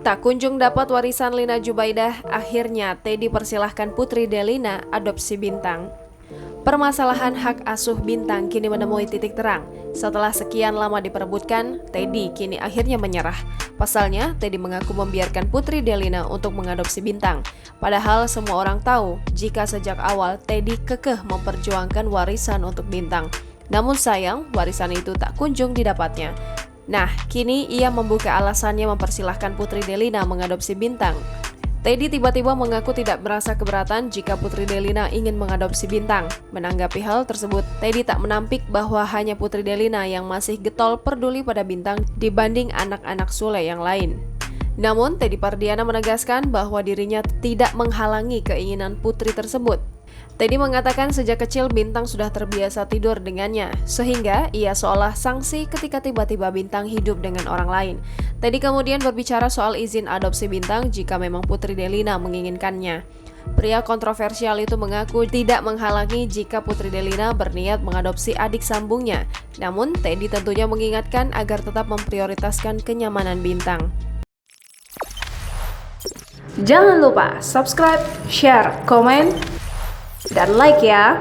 Tak kunjung dapat warisan Lina Jubaidah, akhirnya Teddy persilahkan putri Delina adopsi Bintang. Permasalahan hak asuh Bintang kini menemui titik terang. Setelah sekian lama diperebutkan, Teddy kini akhirnya menyerah. Pasalnya, Teddy mengaku membiarkan putri Delina untuk mengadopsi Bintang. Padahal semua orang tahu jika sejak awal Teddy kekeh memperjuangkan warisan untuk Bintang. Namun sayang, warisan itu tak kunjung didapatnya. Nah, kini ia membuka alasannya mempersilahkan putri Delina mengadopsi Bintang. Teddy tiba-tiba mengaku tidak merasa keberatan jika putri Delina ingin mengadopsi Bintang. Menanggapi hal tersebut, Teddy tak menampik bahwa hanya putri Delina yang masih getol peduli pada Bintang dibanding anak-anak Sule yang lain. Namun, Teddy Pardiana menegaskan bahwa dirinya tidak menghalangi keinginan putri tersebut. Teddy mengatakan sejak kecil Bintang sudah terbiasa tidur dengannya, sehingga ia seolah sangsi ketika tiba-tiba Bintang hidup dengan orang lain. Teddy kemudian berbicara soal izin adopsi Bintang jika memang putri Delina menginginkannya. Pria kontroversial itu mengaku tidak menghalangi jika putri Delina berniat mengadopsi adik sambungnya. Namun, Teddy tentunya mengingatkan agar tetap memprioritaskan kenyamanan Bintang. Jangan lupa subscribe, share, komen, dan like ya.